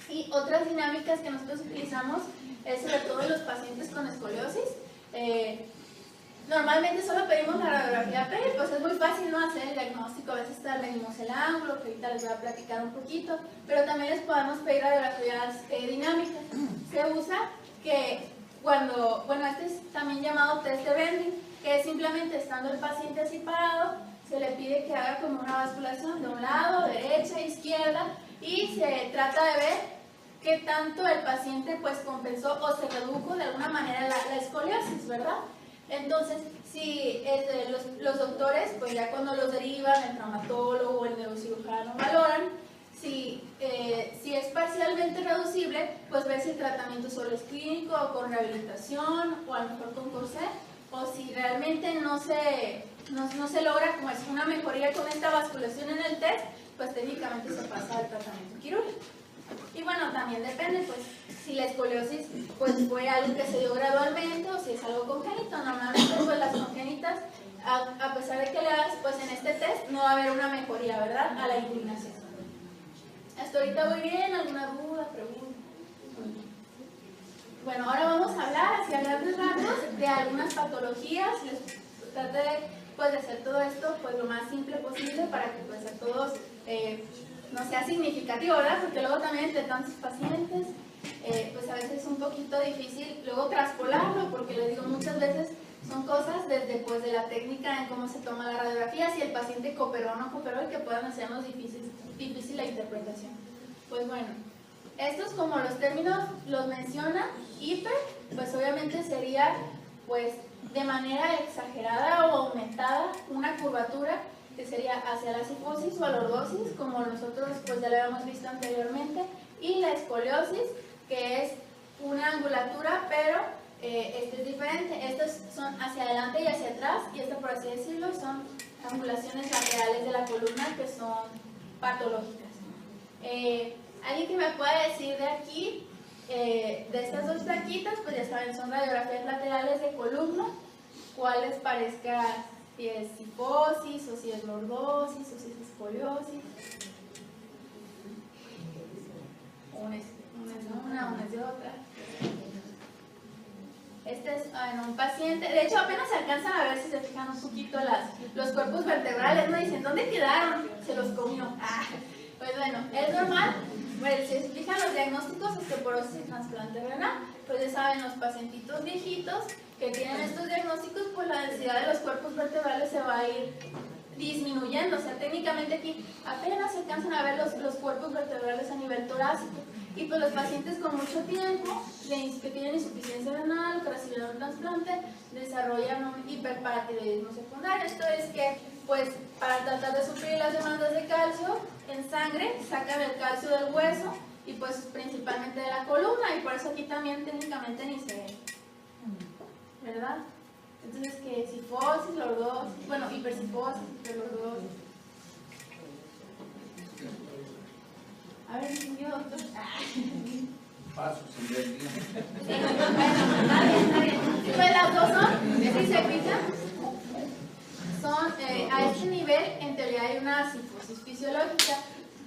Y otras dinámicas que nosotros utilizamos es sobre todo en los pacientes con escoliosis. Normalmente solo pedimos la radiografía previa, pues es muy fácil no hacer el diagnóstico, a veces medimos el ángulo, que ahorita les voy a platicar un poquito, pero también les podemos pedir radiografías dinámicas. Se usa que cuando, bueno, este es también llamado test de Bending, que es simplemente estando el paciente así parado, se le pide que haga como una basculación de un lado, derecha, izquierda, y se trata de ver qué tanto el paciente pues compensó o se redujo de alguna manera la escoliosis, ¿verdad? Entonces, si los doctores, pues ya cuando los derivan, el traumatólogo o el neurocirujano valoran, si es parcialmente reducible, pues ver si el tratamiento solo es clínico o con rehabilitación o a lo mejor con corset, o si realmente no se logra como es una mejoría con esta basculación en el test, pues técnicamente se pasa al tratamiento quirúrgico. Y bueno, también depende, pues, si la escoliosis pues, fue algo que se dio gradualmente o si es algo congénito. Normalmente, pues, las congénitas, a pesar de que le hagas, pues, en este test, no va a haber una mejoría, ¿verdad?, a la inclinación. ¿Hasta ahorita voy bien? ¿Alguna duda, pregunta? Bueno, ahora vamos a hablar, hacia grandes rasgos, de algunas patologías. Les traté pues, de hacer todo esto pues, lo más simple posible para que pues, a todos no sea significativo, ¿verdad? Porque luego también entre tantos pacientes, pues a veces es un poquito difícil luego traspolarlo, porque les digo, muchas veces son cosas desde pues, de la técnica en cómo se toma la radiografía, si el paciente cooperó o no cooperó, y que puedan hacernos difícil la interpretación. Pues bueno, estos como los términos los menciona hiper, pues obviamente sería pues de manera exagerada o aumentada una curvatura que sería hacia la cifosis o a la lordosis, como nosotros pues ya lo habíamos visto anteriormente, y la escoliosis, que es una angulatura, pero este es diferente. Estos son hacia adelante y hacia atrás, y esto, por así decirlo, son angulaciones laterales de la columna que son patológicas. ¿Alguien que me pueda decir de aquí, de estas dos plaquitas, pues ya saben, son radiografías laterales de columna, cuál les parezca, si es cifosis, o si es lordosis, o si es escoliosis? Una es de una es de otra. Este es un paciente, de hecho apenas se alcanzan a ver si se fijan un poquito los cuerpos vertebrales, ¿no? Dicen, ¿dónde quedaron? Se los comió. Pues bueno, es normal. Bueno, si se fijan los diagnósticos, osteoporosis y trasplante renal, pues ya saben, los pacientitos viejitos que tienen estos diagnósticos, pues la densidad de los cuerpos vertebrales se va a ir disminuyendo. O sea, técnicamente aquí apenas se alcanzan a ver los cuerpos vertebrales a nivel torácico. Y pues los pacientes con mucho tiempo, que tienen insuficiencia renal o que recibieron un trasplante, desarrollan un hiperparatiroidismo secundario. Esto es que, pues, para tratar de suplir las demandas de calcio en sangre, sacan el calcio del hueso y pues principalmente de la columna, y por eso aquí también técnicamente ni se ve, ¿verdad? Entonces, que cifosis, lordosis, bueno, hipercifosis, hiperlordosis. A ver, ¿entendió, doctor? Paso, sin ver bien. Está bien. Pues las dos son, si se fijan, son a este nivel, en teoría hay una cifosis fisiológica,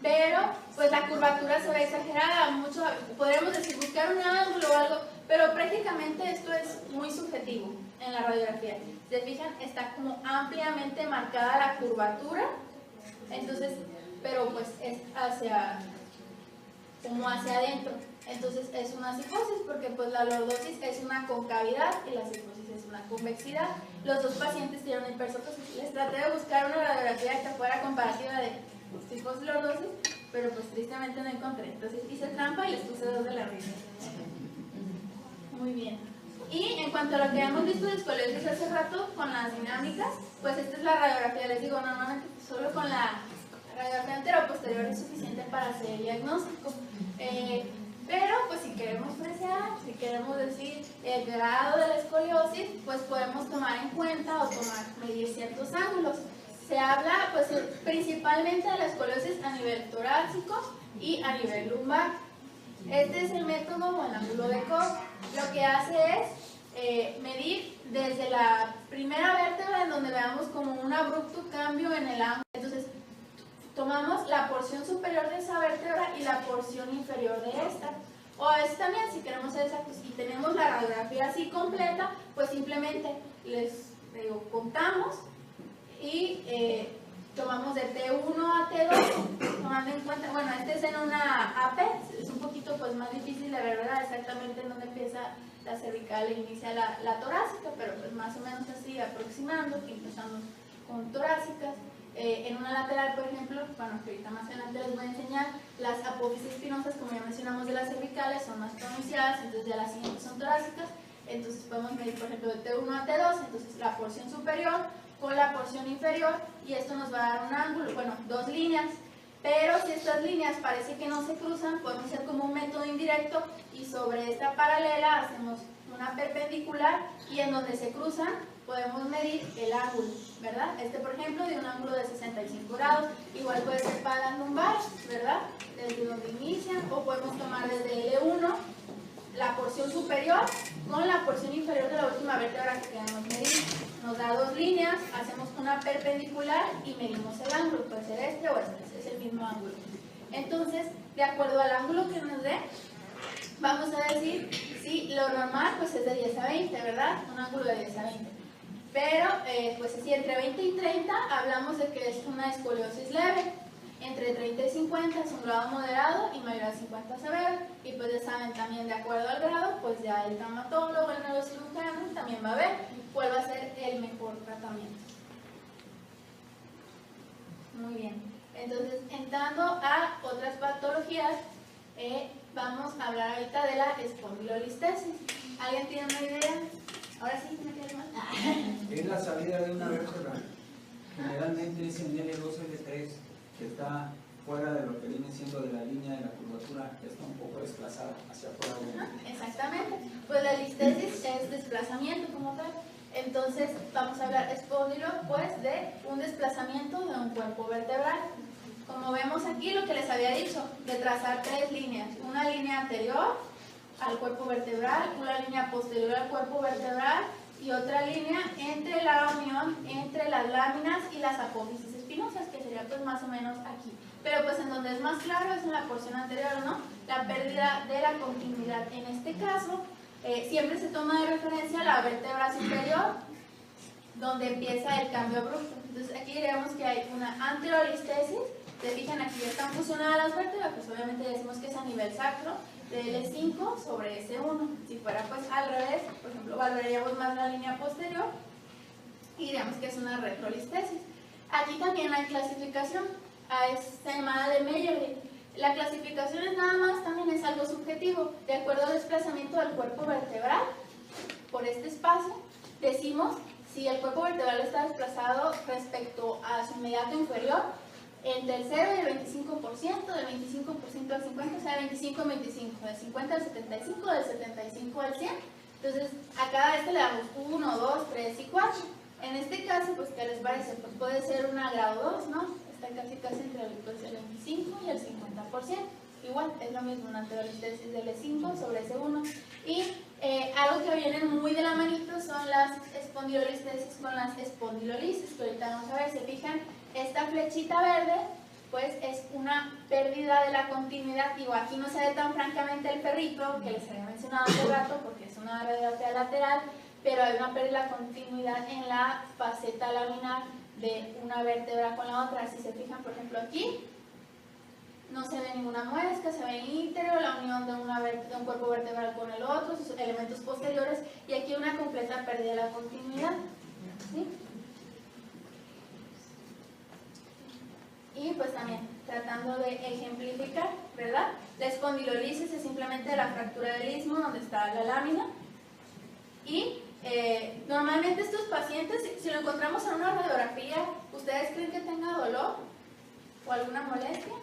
pero pues la curvatura se ve exagerada, mucho, podríamos decir buscar un ángulo o algo, pero prácticamente esto es muy subjetivo en la radiografía. Si se fijan, está como ampliamente marcada la curvatura, entonces, pero pues es como hacia adentro. Entonces es una cifosis porque pues la lordosis es una concavidad y la cifosis es una convexidad. Los dos pacientes tienen una hipercifosis. Les traté de buscar una radiografía que fuera comparativa de cifosis y lordosis, pero pues tristemente no encontré. Entonces hice trampa y les puse dos de la risa. Muy bien. Y en cuanto a lo que hemos visto de escoliosis hace rato con las dinámicas, pues esta es la radiografía. Les digo, normalmente solo con la radiografía anteroposterior es suficiente para hacer el diagnóstico. Pero pues si queremos fresear, si queremos decir el grado de la escoliosis, pues podemos tomar en cuenta o medir ciertos ángulos. Se habla pues principalmente de la escoliosis a nivel torácico y a nivel lumbar. Este es el método o el ángulo de Koch. Lo que hace es medir desde la primera vértebra, en donde veamos como un abrupto cambio en el ángulo. Entonces tomamos la porción superior de esa vértebra y la porción inferior de esta. O a veces también, si queremos ser exactos y tenemos la radiografía así completa, pues simplemente les digo, contamos y tomamos de T1 a T2, tomando en cuenta, bueno, este es en una AP, es un poquito pues más difícil de ver, ¿verdad? Exactamente en dónde empieza la cervical e inicia la torácica, pero pues más o menos así aproximando, que empezamos con torácicas. En una lateral, por ejemplo, bueno, que ahorita más adelante les voy a enseñar, las apófisis espinosas, como ya mencionamos, de las cervicales son más pronunciadas, entonces ya las siguientes son torácicas, entonces podemos medir, por ejemplo, de T1 a T2, entonces la porción superior con la porción inferior, y esto nos va a dar un ángulo, bueno, dos líneas, pero si estas líneas parece que no se cruzan, podemos hacer como un método indirecto, y sobre esta paralela hacemos una perpendicular, y en donde se cruzan, podemos medir el ángulo, ¿verdad? Este, por ejemplo, de un ángulo de 65 grados, igual puede ser para las lumbares, ¿verdad? Desde donde inician, o podemos tomar desde L1, la porción superior con la porción inferior de la última vértebra que queremos medir. Nos da dos líneas, hacemos una perpendicular y medimos el ángulo, puede ser este o este, es el mismo ángulo. Entonces, de acuerdo al ángulo que nos dé, vamos a decir si lo normal pues es de 10 a 20, ¿verdad? Un ángulo de 10 a 20. Pero, pues si entre 20 y 30 hablamos de que es una escoliosis leve. Entre 30 y 50 es un grado moderado y mayor a 50 severo. Y pues ya saben también, de acuerdo al grado, pues ya el traumatólogo, el neurocirujano también va a ver cuál va a ser el mejor tratamiento. Muy bien. Entonces, entrando a otras patologías, vamos a hablar ahorita de la espondilolistesis. ¿Alguien tiene una idea? Ahora sí, ¿me queda más? Es la salida de una vértebra. Generalmente es en L2, L3, que está fuera de lo que viene siendo de la línea de la curvatura, está un poco desplazada hacia afuera. Exactamente. Pues la listesis es desplazamiento como tal. Entonces, vamos a hablar espóndilo, pues, de un desplazamiento de un cuerpo vertebral. Como vemos aquí, lo que les había dicho, de trazar tres líneas. Una línea anterior al cuerpo vertebral, una línea posterior al cuerpo vertebral y otra línea entre la unión entre las láminas y las apófisis espinosas, que sería pues más o menos aquí. Pero pues en donde es más claro es en la porción anterior, ¿no? La pérdida de la continuidad. En este caso, siempre se toma de referencia la vértebra superior, donde empieza el cambio abrupto. Entonces aquí diríamos que hay una anterolistesis. Se fijan, aquí ya están fusionadas las vértebras, pues obviamente decimos que es a nivel sacro, de L5 sobre S1. Si fuera pues al revés, por ejemplo, valoraríamos más la línea posterior y diríamos que es una retrolistesis. Aquí también hay clasificación, es llamada de Meyerling. La clasificación es nada más, también es algo subjetivo. De acuerdo al desplazamiento del cuerpo vertebral por este espacio, decimos si el cuerpo vertebral está desplazado respecto a su inmediato inferior, entre el 0 y el 25%, del 25% al 50%, o sea, 25 y 25, del 50 al 75, del 75 al 100. Entonces, a cada este le damos 1, 2, 3 y 4. En este caso, pues, ¿qué les parece? Pues puede ser una grado 2, ¿no? Está casi entre el 25 y el 50%. Igual, es lo mismo, una anterolistesis del E5 sobre S1. Y algo que viene muy de la manito son las espondilolistesis con las espondilolisis, que ahorita vamos a ver. Se fijan, esta flechita verde, pues es una pérdida de la continuidad. Digo, aquí no se ve tan francamente el perrito, que les había mencionado hace rato, porque es una radiografía lateral, pero hay una pérdida de la continuidad en la faceta laminar de una vértebra con la otra. Si se fijan, por ejemplo, aquí no se ve ninguna muesca, se ve íntegro la unión de un cuerpo vertebral con el otro, sus elementos posteriores, y aquí una completa pérdida de la continuidad. ¿Sí? Y pues también, tratando de ejemplificar, ¿verdad? La espondilolisis es simplemente la fractura del istmo donde está la lámina. Y normalmente estos pacientes, si lo encontramos en una radiografía, ¿ustedes creen que tenga dolor o alguna molestia?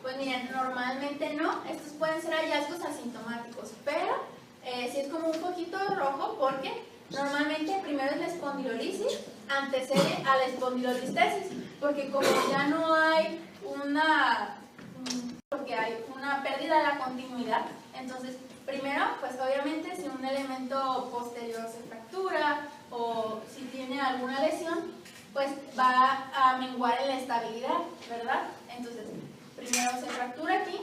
Pues miren, normalmente no. Estos pueden ser hallazgos asintomáticos, pero sí es como un poquito rojo porque normalmente primero es la espondilolisis, antecede a la espondilolistesis, porque como ya no hay porque hay una pérdida de la continuidad, entonces primero, pues obviamente si un elemento posterior se fractura o si tiene alguna lesión, pues va a menguar en la estabilidad, ¿verdad? Entonces, primero se fractura aquí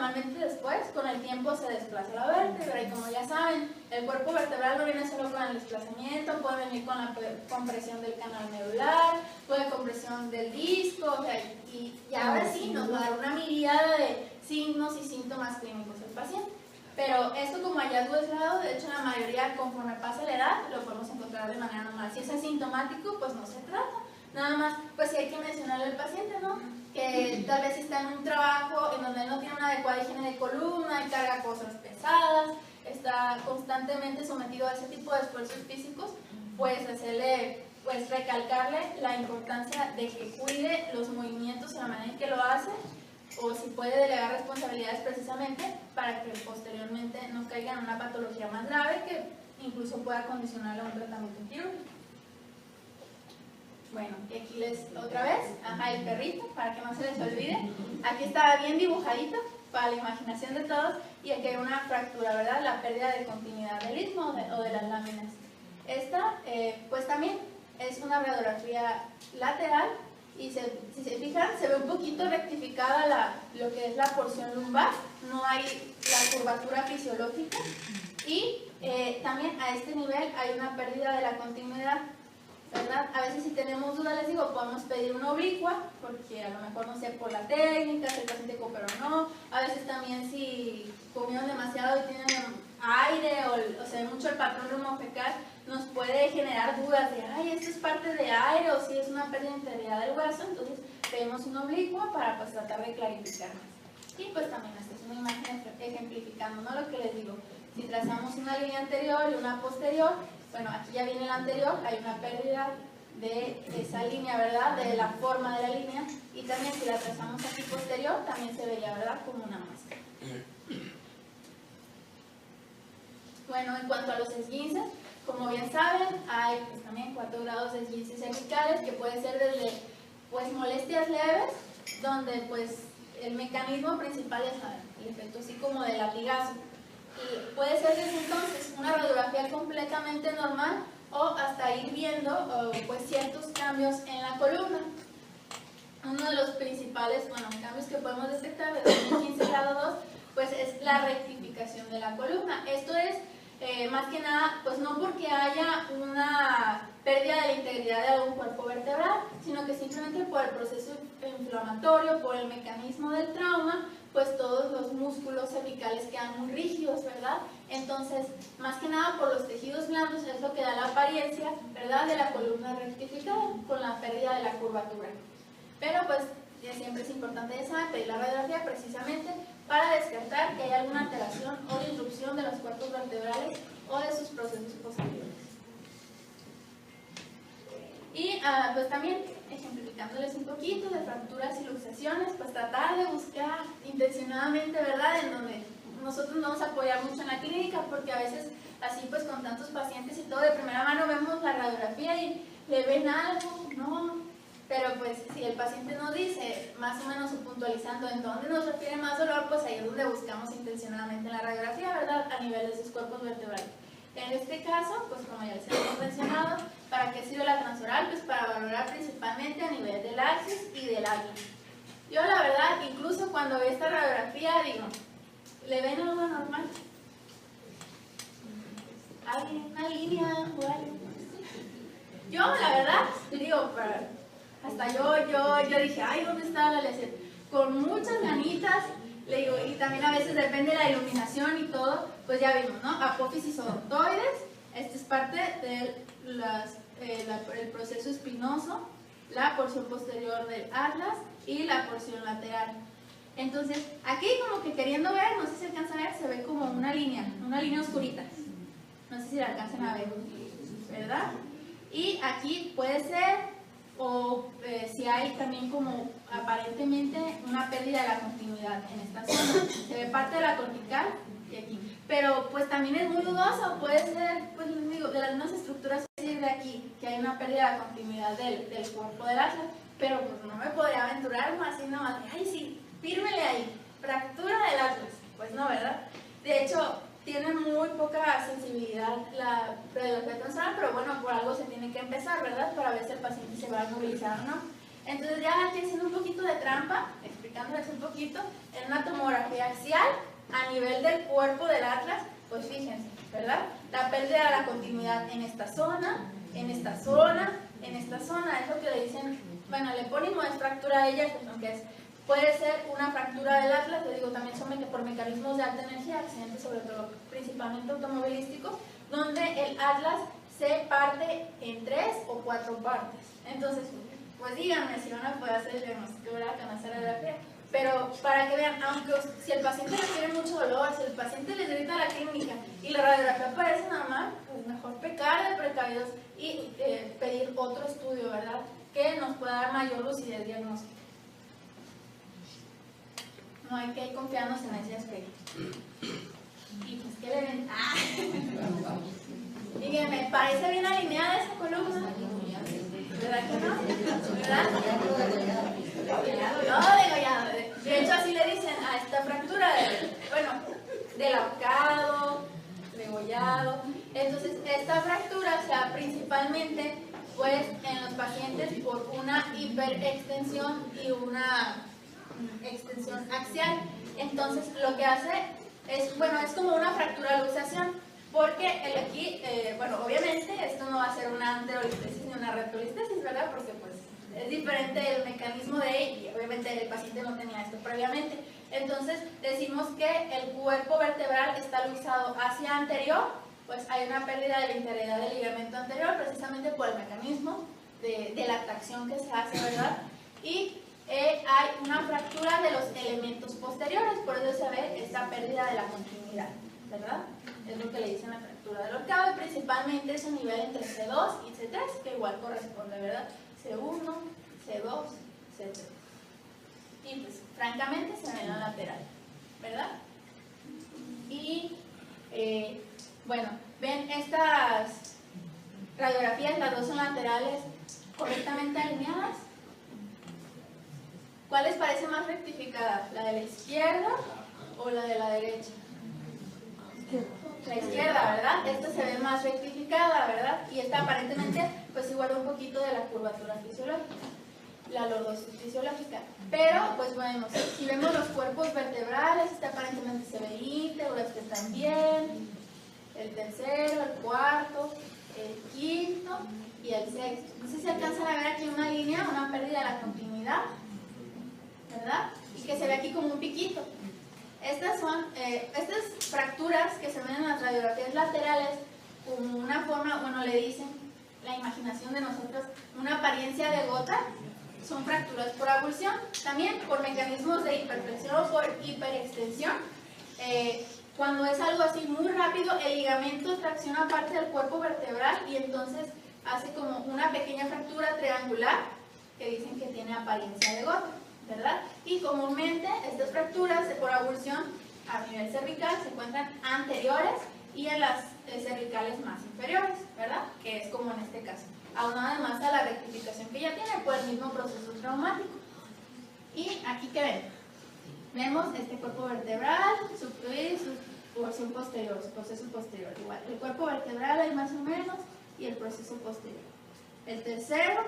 normalmente después, con el tiempo, se desplaza la vértebra, y como ya saben, el cuerpo vertebral no viene solo con el desplazamiento, puede venir con la compresión del canal medular, puede compresión del disco, o sea, y ahora sí nos va a dar una miríada de signos y síntomas clínicos del paciente. Pero esto como hallazgo aislado, de hecho en la mayoría, conforme pasa la edad, lo podemos encontrar de manera normal. Si es asintomático, pues no se trata. Nada más, pues sí hay que mencionarle al paciente, ¿no? Que tal vez está en un trabajo en donde no tiene una adecuada higiene de columna y carga cosas pesadas, está constantemente sometido a ese tipo de esfuerzos físicos, pues hacerle, pues recalcarle la importancia de que cuide los movimientos y la manera en que lo hace, o si puede delegar responsabilidades precisamente para que posteriormente no caiga en una patología más grave que incluso pueda condicionarle a un tratamiento quirúrgico. Bueno, y aquí les, otra vez, ajá, el perrito, para que no se les olvide. Aquí está bien dibujadito, para la imaginación de todos, y aquí hay una fractura, ¿verdad? La pérdida de continuidad del istmo o de las láminas. Esta, pues también es una radiografía lateral, y si se fijan, se ve un poquito rectificada lo que es la porción lumbar, no hay la curvatura fisiológica, y también a este nivel hay una pérdida de la continuidad, ¿verdad? A veces si tenemos dudas, les digo, podemos pedir una oblicua, porque a lo mejor no sé por la técnica, si el paciente cooperó o no. A veces también si comieron demasiado y tienen aire o se ve mucho el patrón reumofecal, nos puede generar dudas de, ay, esto es parte de aire o si es una pérdida de integridad del hueso. Entonces pedimos una oblicua para pues tratar de clarificar más. Y pues también esta es una imagen ejemplificando, ¿no? Lo que les digo, si trazamos una línea anterior y una posterior, bueno, aquí ya viene la anterior, hay una pérdida de esa línea, ¿verdad? De la forma de la línea, y también si la trazamos aquí posterior, también se vería, ¿verdad? Como una máscara. Bueno, en cuanto a los esguinces, como bien saben, hay pues, también 4 grados de esguinces cervicales, que puede ser desde pues molestias leves, donde pues el mecanismo principal es el efecto así como de latigazo. Y puede ser desde entonces una radiografía completamente normal o hasta ir viendo pues ciertos cambios en la columna. Uno de los principales cambios que podemos detectar desde el 15 grado 2 pues es la rectificación de la columna. Esto es más que nada pues no porque haya una pérdida de la integridad de algún cuerpo vertebral, sino que simplemente por el proceso inflamatorio, por el mecanismo del trauma, pues todos los músculos cervicales quedan muy rígidos, ¿verdad? Entonces, más que nada por los tejidos blandos es lo que da la apariencia, ¿verdad?, de la columna rectificada con la pérdida de la curvatura. Pero pues siempre es importante pedir la radiografía precisamente para descartar que haya alguna alteración o disrupción de los cuerpos vertebrales o de sus procesos posteriores. Y pues también ejemplificándoles un poquito de fracturas y luxaciones, pues tratar de buscar intencionadamente, ¿verdad?, en donde nosotros no vamos a apoyar mucho en la clínica, porque a veces así pues con tantos pacientes y todo de primera mano vemos la radiografía y le ven algo, ¿no? Pero pues si el paciente nos dice, más o menos puntualizando en dónde nos refiere más dolor, pues ahí es donde buscamos intencionadamente en la radiografía, ¿verdad?, a nivel de sus cuerpos vertebrales. En este caso, pues como ya les hemos mencionado, ¿para qué sirve la transoral? Pues para valorar principalmente a nivel del axis y del águila. Yo la verdad, incluso cuando veo esta radiografía, digo, ¿le ven algo normal? ¿Alguien? ¿Una línea o algo? Yo la verdad, digo, hasta yo dije, ay, ¿dónde está la lesión? Con muchas ganitas, le digo, y también a veces depende de la iluminación y todo, pues ya vimos, ¿no? Apófisis odontoides, esta es parte de el proceso espinoso, la porción posterior del atlas y la porción lateral. Entonces, aquí como que queriendo ver, no sé si alcanzan a ver, se ve como una línea oscurita. No sé si la alcanzan a ver, ¿verdad? Y aquí puede ser, o si hay también como aparentemente una pérdida de la continuidad en esta zona. Se ve parte de la cortical y aquí. Pero pues también es muy dudoso, puede ser, pues les digo, de las mismas estructuras de aquí, que hay una pérdida de la continuidad del cuerpo del atlas, pero pues no me podría aventurar más así nomás, ay sí, fírmele ahí, fractura del atlas, pues no, ¿verdad? De hecho, tiene muy poca sensibilidad la radiografía transversal, pero bueno, por algo se tiene que empezar, ¿verdad? Para ver si el paciente se va a movilizar o no. Entonces ya aquí haciendo un poquito de trampa, explicándoles un poquito, en una tomografía axial a nivel del cuerpo del atlas, pues fíjense, ¿verdad? La pérdida de la continuidad en esta zona, en esta zona, en esta zona, es lo que le dicen, bueno, el epónimo es fractura de Jefferson, aunque puede ser una fractura del atlas, te digo, también son por mecanismos de alta energía, accidentes sobre todo, principalmente automovilísticos, donde el atlas se parte en 3 o 4 partes. Entonces, pues díganme si van a poder hacer el diagnóstico, ¿verdad?, con esa radiografía. Pero para que vean, aunque si el paciente tiene mucho dolor, si el paciente les grita a la clínica y la radiografía parece normal, pues mejor pecar de precavidos y pedir otro estudio, ¿verdad?, que nos pueda dar mayor lucidez diagnóstica. No hay que ir confiarnos en ese aspecto. Y pues, ¿qué le ven? Díganme, ¿parece bien alineada esa columna? ¿Verdad que no? ¿Verdad? No, degollado. De hecho, así le dicen a esta fractura, del ahorcado, degollado. Entonces, esta fractura se da principalmente, pues, en los pacientes por una hiperextensión y una extensión axial. Entonces, lo que hace es, es como una fractura de luxación, porque aquí, obviamente esto no va a ser una anterolistesis ni una retrolistesis, ¿verdad? Porque pues es diferente el mecanismo de y obviamente el paciente no tenía esto previamente. Entonces, decimos que el cuerpo vertebral está luxado hacia anterior, pues hay una pérdida de la integridad del ligamento anterior, precisamente por el mecanismo de la tracción que se hace, ¿verdad? Y hay una fractura de los elementos posteriores, por eso se ve esta pérdida de la continuidad, ¿verdad? Es lo que le dicen la fractura del ahorcado, y principalmente es un nivel entre C2 y C3, que igual corresponde, ¿verdad? C1, C2, C3. Y pues, francamente, se ve en la lateral, ¿verdad? Y, ven estas radiografías, las dos son laterales, correctamente alineadas. ¿Cuál les parece más rectificada? ¿La de la izquierda o la de la derecha? La izquierda, ¿verdad? Esta se ve más rectificada, ¿verdad? Y esta aparentemente, pues igual un poquito de la curvatura fisiológica, la lordosis fisiológica. Pero, pues bueno, si vemos los cuerpos vertebrales, esta aparentemente se ve íntegro, este también, el tercero, el cuarto, el quinto y el sexto. No sé si alcanzan a ver aquí una línea, una pérdida de la continuidad, ¿verdad? Y que se ve aquí como un piquito. Estas son estas fracturas que se ven en las radiografías laterales como una forma, le dicen la imaginación de nosotros, una apariencia de gota. Son fracturas por avulsión, también por mecanismos de hiperflexión o por hiperextensión. Cuando es algo así muy rápido, el ligamento tracciona parte del cuerpo vertebral y entonces hace como una pequeña fractura triangular que dicen que tiene apariencia de gota, ¿verdad? Y comúnmente estas fracturas por avulsión a nivel cervical se encuentran anteriores y en las cervicales más inferiores, ¿verdad? Que es como en este caso, aunado además a la rectificación que ya tiene por el mismo proceso traumático. Y aquí que ven, vemos este cuerpo vertebral, su porción posterior, su proceso posterior, igual, el cuerpo vertebral hay más o menos y el proceso posterior. El tercero,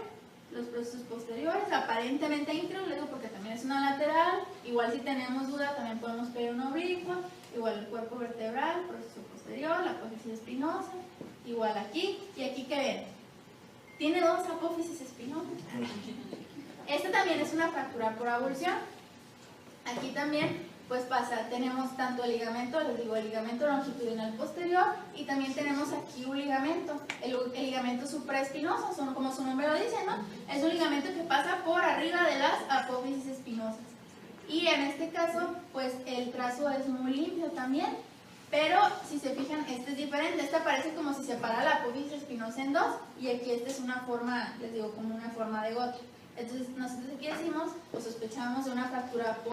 los procesos posteriores, aparentemente íntegros, le digo porque también es una lateral, igual si tenemos duda también podemos pedir una oblicua, igual el cuerpo vertebral, proceso posterior, la apófisis espinosa, igual aquí, y aquí que ven, tiene dos apófisis espinosas. Esta también es una fractura por avulsión. Aquí también pues pasa, tenemos tanto el ligamento, les digo, el ligamento longitudinal posterior y también tenemos aquí un ligamento, el ligamento supraespinoso, como su nombre lo dice, ¿no? Es un ligamento que pasa por arriba de las apófisis espinosas. Y en este caso, pues el trazo es muy limpio también, pero si se fijan, este es diferente, esta parece como si separara la apófisis espinosa en dos y aquí esta es una forma, les digo, como una forma de gota. Entonces, nosotros aquí decimos, o sospechamos de una fractura por